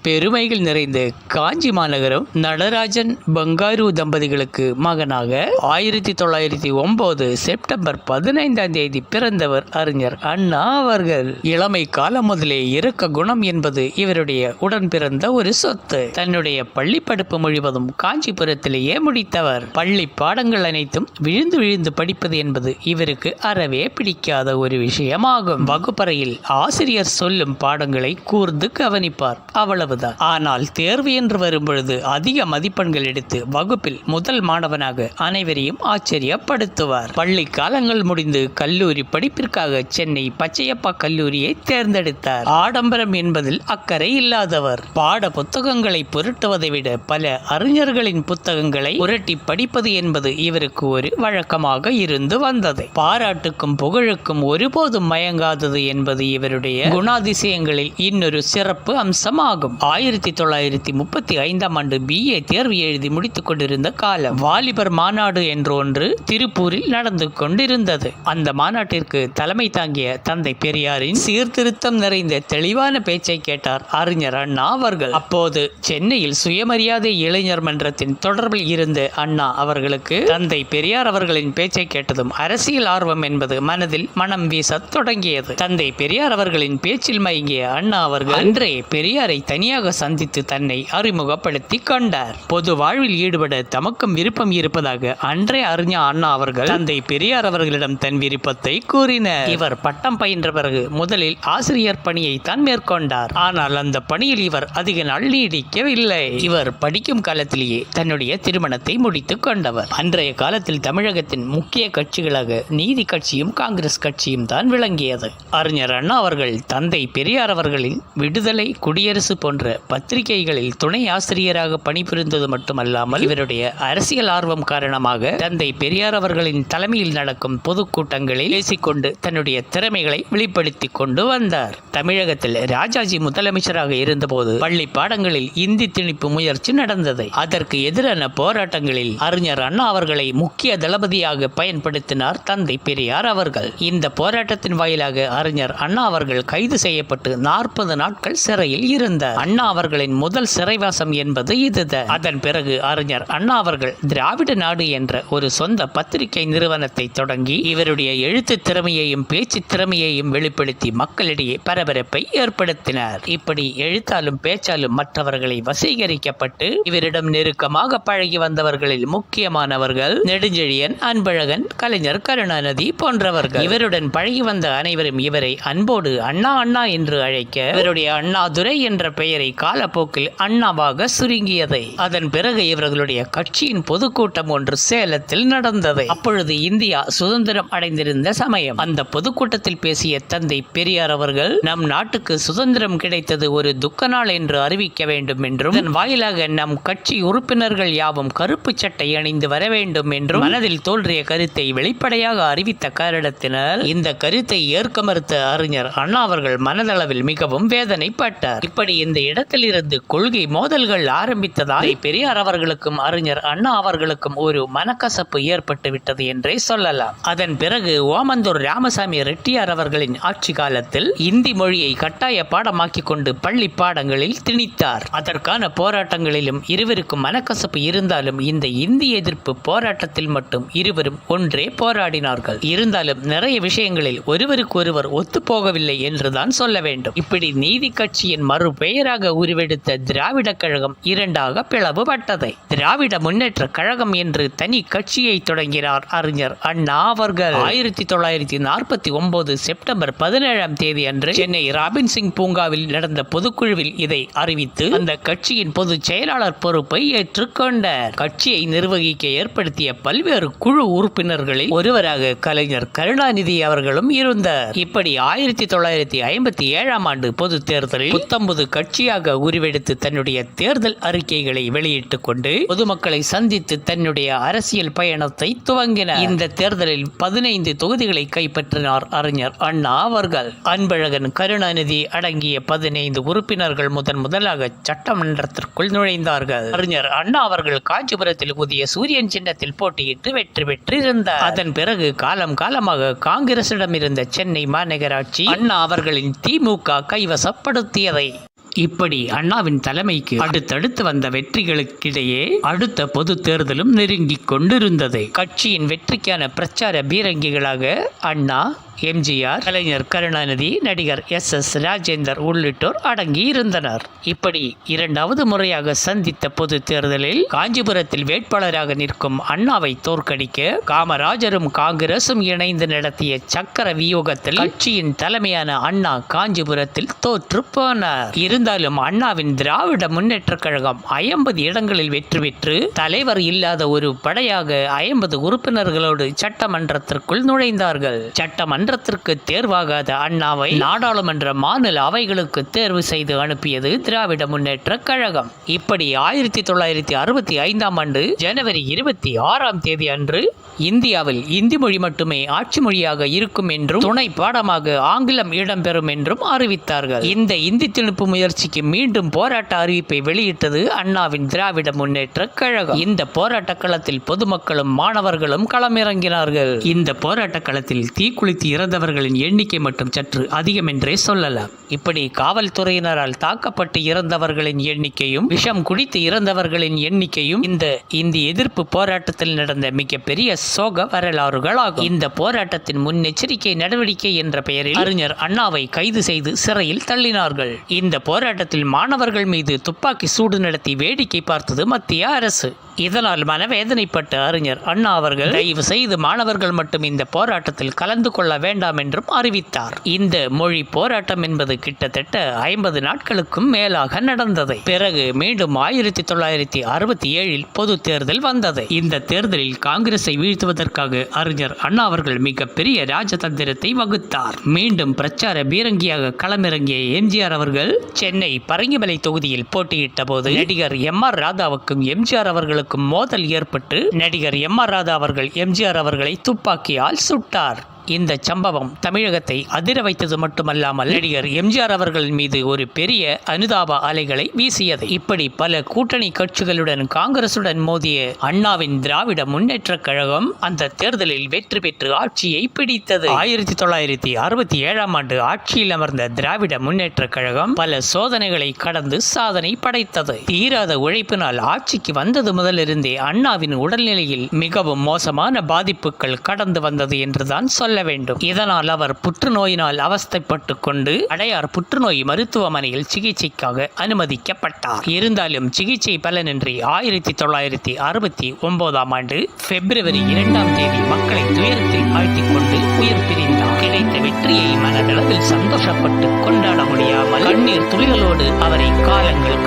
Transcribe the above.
பெருமைகள் நிறைந்த காஞ்சி மாநகரம் நடராஜன் பங்காரு தம்பதிகளுக்கு மகனாக 1909 செப்டம்பர் 15ஆம் தேதி பிறந்தவர் அறிஞர் அண்ணா அவர்கள். இளமை காலம் முதலே இரக்க குணம் என்பது இவருடைய உடன் பிறந்த ஒரு சொத்து. தன்னுடைய பள்ளி படிப்பு முழுவதும் காஞ்சிபுரத்திலேயே முடித்தவர். பள்ளி பாடங்கள் அனைத்தும் விழுந்து விழுந்து படிப்பது என்பது இவருக்கு அறவே பிடிக்காத ஒரு விஷயமாகும். வகுப்பறையில் ஆசிரியர் சொல்லும் பாடங்களை கூர்ந்து கவனிப்பார், அவ்வளவுதான். ஆனால் தேர்வு என்று வரும்பொழுது அதிக மதிப்பெண்கள் எடுத்து வகுப்பில் முதல் மாணவனாக அனைவரையும் ஆச்சரியப்படுத்துவார். பள்ளி காலங்கள் முடிந்து கல்லூரி படிப்பிற்காக சென்னை பச்சையப்பா கல்லூரியை தேர்ந்தெடுத்தார். ஆடம்பரம் என்பதில் அக்கறை இல்லாதவர். பாட புத்தகங்களை புரட்டுவதை விட பல அறிஞர்களின் புத்தகங்களை புரட்டி படிப்பது என்பது இவருக்கு ஒரு வழக்கமாக இருந்து வந்தது. பாராட்டுக்கும் புகழுக்கும் ஒருபோதும் மயங்காதது என்பது இவருடைய குணாதிசயங்களில் இன்னொரு சிறப்பு அம்சமாகும். 1935ஆம் ஆண்டு BA தேர்வு எழுதி முடித்துக் கொண்டிருந்த காலம். வாலிபர் மாநாடு என்று ஒன்று திருப்பூரில் நடந்து கொண்டிருந்தது. அந்த மாநாட்டிற்கு தலைமை தாங்கிய தந்தை பெரியாரின் சீர்திருத்தம் நிறைந்த தெளிவான பேச்சை கேட்டார் அறிஞர் அண்ணா அவர்கள். அப்போது சென்னையில் சுயமரியாதை இளைஞர் மன்றத்தின் தொடர்பில் இருந்த அண்ணா அவர்களுக்கு தந்தை பெரியார் அவர்களின் பேச்சை கேட்டதும் அரசியல் ஆர்வம் என்பது மனதில் மனம் வீச தொடங்கியது. தந்தை பெரியார் அவர்களின் பேச்சில் மயங்கிய அண்ணா அவர்கள் அன்றே பெரியாரை தனியாக சந்தித்து தன்னை அறிமுகப்படுத்தி கொண்டார். பொது வாழ்வில் ஈடுபட தமக்கும் விருப்பம் இருப்பதாக அன்றே அறிஞர் அண்ணா அவர்கள் தந்தை பெரியார் அவர்களிடம் தன் விருப்பத்தை கூறினார். இவர் பட்டம் பயின்ற பிறகு முதலில் ஆசிரியர் பணியை தான் மேற்கொண்டார். ஆனால் அந்த பணியில் இவர் அதிக நாள் நீடிக்கவில்லை. இவர் படிக்கும் காலத்திலேயே தன்னுடைய திருமணத்தை முடித்துக் கொண்டவர். அன்றைய காலத்தில் தமிழகத்தின் முக்கிய கட்சிகளாக நீதி கட்சியும் காங்கிரஸ் கட்சியும் தான் விளங்கியது. அறிஞர் அண்ணா அவர்கள் தந்தை பெரியார் அவர்களின் விடுதலை, குடியரசு போன்ற பத்திரிகைகளில் துணை ஆசிரியராக பணிபுரிந்தது மட்டுமல்லாமல் இவருடைய அரசியல் ஆர்வம் காரணமாக தந்தை பெரியார் அவர்களின் தலைமையில் நடக்கும் பொதுக்கூட்டங்களில் பேசிக்கொண்டு தன்னுடைய திறமைகளை வெளிப்படுத்திக் கொண்டு வந்தார். தமிழகத்தில் ராஜாஜி முதலமைச்சராக இருந்தபோது பள்ளி பாடங்களில் இந்தி திணிப்பு முயற்சி நடந்தது. அதற்கு எதிரான போராட்டங்களில் அறிஞர் அண்ணா அவர்களை முக்கிய தளபதியாக பயன்படுத்தினார் தந்தை பெரியார் அவர்கள். இந்த போராட்டத்தின் வாயிலாக அறிஞர் அண்ணா அவர்கள் கைது செய்யப்பட்டு 40 நாட்கள் சிறையில் இருந்தார். அண்ணா அவர்களின் முதல் சிறைவாசம் என்பது இதுதான். அதன் பிறகு அறிஞர் அண்ணா அவர்கள் திராவிட நாடு என்ற ஒரு சொந்த பத்திரிகை நிறுவனத்தை தொடங்கி இவருடைய எழுத்து திறமையையும் பேச்சு திறமையையும் வெளிப்படுத்தி மக்களிடையே பரபரப்பை ஏற்படுத்தினார். இப்படி எழுத்தாலும் பேச்சாலும் மற்றவர்களை வசீகரிக்கப்பட்டு இவரிடம் நெருக்கமாக பழகி வந்தவர்களில் முக்கியமானவர்கள் நெடுஞ்செழியன், அன்பழகன், கலைஞர் கருணாநிதி போன்றவர்கள். இவருடன் பழகி வந்த அனைவரும் இவரை அன்போடு அண்ணா அண்ணா என்று அழைக்க இவருடைய அண்ணாதுரை என்ற பெயரை காலப்போக்கில் அண்ணாவாக சுருங்கியதை. அதன் பிறகு இவர்களுடைய கட்சியின் பொதுக்கூட்டம் ஒன்று சேலத்தில் நடந்தது. அப்பொழுது இந்தியா சுதந்திரம் அடைந்திருந்த சமயம். அந்த பொதுக்கூட்டத்தில் பேசிய தந்தை பெரியார் அவர்கள் நம் நாட்டுக்கு சுதந்திரம் கிடைத்தது ஒரு துக்க நாள் என்று அறிவிக்க வேண்டும் என்றும் இதன் வாயிலாக நம் கட்சி உறுப்பினர்கள் யாவும் கருப்பு சட்டை அணிந்து வர வேண்டும் என்றும் மனதில் தோன்றிய கருத்தை வெளிப்படையாக அறிவித்த காரணத்தினால் இந்த கருத்தை ஏற்க மறுத்த அறிஞர் அண்ணா அவர்கள் மனதளவில் மிகவும் வேதனைப்பட்டார். இப்படி இந்த இடத்தில் இருந்து கொள்கை மோதல்கள் ஆரம்பித்ததால் பெரியார் அவர்களுக்கும் அறிஞர் அண்ணா அவர்களுக்கும் ஒரு மனக்கசப்பு ஏற்பட்டு விட்டது என்றே சொல்லலாம். அதன் பிறகு ஓமந்தூர் ராமசாமி ரெட்டியார் அவர்களின் ஆட்சி காலத்தில் இந்தி மொழியை கட்டாய பாடமாக்கி கொண்டு பள்ளி பாடங்களில் திணித்தார். அதற்கான போராட்டங்களிலும் இருவருக்கும் மனக்கசப்பு இருந்தாலும் இந்த இந்தி எதிர்ப்பு போராட்டத்தில் மட்டும் இருவரும் ஒன்றே போராடினார்கள். இருந்தாலும் நிறைய விஷயங்களில் ஒருவருக்கு ஒருவர் ஒத்துப்போகவில்லை என்றுதான் சொல்ல வேண்டும். இப்படி நீதி கட்சியின் மறு பெயராக உருவெடுத்த திராவிட கழகம் இரண்டாக பிளவுபட்டது. திராவிட முன்னேற்ற கழகம் என்று தனி கட்சியை தொடங்கினார் அறிஞர் அண்ணா அவர்கள். 1949 செப்டம்பர் 17ஆம் தேதி அன்று சென்னை ராபின்சிங் பூங்காவில் நடந்த பொதுக்குழுவில் இதை அறிவித்து அந்த கட்சியின் பொதுச் செயலாளர் பொறுப்பை ஏற்றுக்கொண்டார். கட்சியை நிர்வகிக்க ஏற்படுத்திய பல்வேறு குழு உறுப்பினர்களில் ஒருவராக கலைஞர் கருணாநிதி அவர்களும் இருந்தார். இப்படி 1957ஆம் ஆண்டு பொது தேர்தலில் 19 கட்சியாக உருவெடுத்து தன்னுடைய தேர்தல் அறிக்கைகளை வெளியிட்டுக் கொண்டு பொதுமக்களை சந்தித்து தன்னுடைய அரசியல் பயணத்தை துவங்கினார். இந்த தேர்தலில் 15 தொகுதிகளை கைப்பற்றினார் அறிஞர் அண்ணா அவர்கள். அன்பழகன், கருணாநிதி அடங்கிய 15 உறுப்பினர்கள் முதலாக சட்டமன்றத்திற்குள் நுழைந்தார்கள். அறிஞர் அண்ணா அவர்கள் காஞ்சிபுரத்தில் புதிய சூரியன் சின்னத்தில் போட்டியிட்டு வெற்றி பெற்றிருந்தார். அதன் பிறகு காலமாக காங்கிரசிடம் இருந்த சென்னை மாநகராட்சி அண்ணா அவர்களின் திமுக கைவசப்படுத்தியதை இப்படி அண்ணாவின் தலைமைக்கு அடுத்தடுத்து வந்த வெற்றிகளுக்கிடையே அடுத்த பொது தேர்தலும் நெருங்கிக் கொண்டிருந்தது. கட்சியின் வெற்றிக்கான பிரச்சார பீரங்கிகளாக அண்ணா, எம்ஜிஆர், கலைஞர் கருணாநிதி, நடிகர் எஸ். ராஜேந்தர் உள்ளிட்டோர் அடங்கி இருந்தனர். இப்படி இரண்டாவது முறையாக சந்தித்த பொது தேர்தலில் காஞ்சிபுரத்தில் வேட்பாளராக நிற்கும் அண்ணாவை தோற்கடிக்க காமராஜரும் காங்கிரசும் இணைந்து நடத்திய சக்கர வியூகத்தில் கட்சியின் தலைமையான அண்ணா காஞ்சிபுரத்தில் தோற்று போனார். இருந்தாலும் அண்ணாவின் திராவிட முன்னேற்ற கழகம் 50 இடங்களில் வெற்றி பெற்று தலைவர் இல்லாத ஒரு படையாக 50 உறுப்பினர்களோடு சட்டமன்றத்திற்குள் நுழைந்தார்கள். சட்டமன்றத்திற்கு தேர்வாகாத அண்ணாவை நாடாளுமன்ற மாநில அவைகளுக்கு தேர்வு செய்து அனுப்பியது திராவிட முன்னேற்ற கழகம். இப்படி 1965ஆம் ஆண்டு ஜனவரி 26ஆம் தேதி அன்று இந்தியாவில் இந்தி மொழி மட்டுமே ஆட்சி மொழியாக இருக்கும் என்றும் துணை பாடமாக ஆங்கிலம் இடம்பெறும் என்றும் அறிவித்தார்கள். இந்த இந்தி திணிப்பு முயற்சிக்கு மீண்டும் போராட்ட அறிவிப்பை வெளியிட்டது அண்ணாவின் திராவிட முன்னேற்ற கழகம். இந்த போராட்ட களத்தில் பொதுமக்களும் மாணவர்களும் களமிறங்கினார்கள். இந்த போராட்ட களத்தில் தீக்குளித்து இறந்தவர்களின் எண்ணிக்கை மட்டும் சற்று அதிகம் என்றே சொல்லலாம். இப்படி காவல்துறையினரால் தாக்கப்பட்டு இறந்தவர்களின் எண்ணிக்கையும் விஷம் குடித்து இறந்தவர்களின் எண்ணிக்கையும் இந்த இந்தி எதிர்ப்பு போராட்டத்தில் நடந்த மிகப்பெரிய சோக வரலாறுகளாகும். இந்த போராட்டத்தின் முன்னெச்சரிக்கை நடவடிக்கை என்ற பெயரில் அறிஞர் அண்ணாவை கைது செய்து சிறையில் தள்ளினார்கள். இந்த போராட்டத்தில் மாணவர்கள் மீது துப்பாக்கி சூடு நடத்தி வேடிக்கை பார்த்தது மத்திய அரசு. இதனால் மனவேதனைப்பட்ட அறிஞர் அண்ணா அவர்கள் தயவு செய்து மாணவர்கள் மட்டும் இந்த போராட்டத்தில் கலந்து கொள்ள வேண்டாம் என்றும் அறிவித்தார். இந்த மொழி போராட்டம் என்பது கிட்டத்தட்ட 50 நாட்களுக்கும் மேலாக நடந்தது. பிறகு மீண்டும் 1967இல் பொது தேர்தல் வந்தது. இந்த தேர்தலில் காங்கிரஸை வீழ்த்துவதற்காக அறிஞர் அண்ணா அவர்கள் மிகப்பெரிய ராஜதந்திரத்தை வகுத்தார். மீண்டும் பிரச்சார பீரங்கியாக களமிறங்கிய எம்ஜிஆர் அவர்கள் சென்னை பரங்கிமலை தொகுதியில் போட்டியிட்ட போது நடிகர் எம்.ஆர். ராதாவுக்கும் எம்ஜிஆர் அவர்களுக்கும் மோதல் ஏற்பட்டு நடிகர் எம்.ஆர். ராதா அவர்கள் எம்ஜிஆர் அவர்களை துப்பாக்கியால் சுட்டார். இந்த சம்பவம் தமிழகத்தை அதிர வைத்தது மட்டுமல்லாமல் நடிகர் எம்ஜிஆர் அவர்கள் மீது ஒரு பெரிய அனுதாப அலைகளை வீசியது. இப்படி பல கூட்டணி கட்சிகளுடன் காங்கிரசுடன் மோதிய அண்ணாவின் திராவிட முன்னேற்ற கழகம் அந்த தேர்தலில் வெற்றி பெற்று ஆட்சியை பிடித்தது. 1967ஆம் ஆண்டு ஆட்சியில் அமர்ந்த திராவிட முன்னேற்ற கழகம் பல சோதனைகளை கடந்து சாதனை படைத்தது. தீராத உழைப்பினால் ஆட்சிக்கு வந்தது முதலிருந்தே அண்ணாவின் உடல்நிலையில் மிகவும் மோசமான பாதிப்புகள் கடந்து வந்தது என்றுதான் சொல்ல வேண்டும். இதனால் அவர் புற்றுநோயினால் அவஸ்தைப்பட்டு கொண்டு அடையார் புற்றுநோய் மருத்துவமனையில் சிகிச்சைக்காக அனுமதிக்கப்பட்டார். இருந்தாலும் சிகிச்சை பலனின்றி 1969ஆம் ஆண்டு பிப்ரவரி 2ஆம் தேதி மக்களை துயரத்தில் ஆழ்த்திக் கொண்டு உயிர் பிரிந்தார். கிடைத்த வெற்றியை மனதளவில் சந்தோஷப்பட்டு கொண்டாட முடியாமல் கண்ணீர் துளிகளோடு அவரை காலங்கள்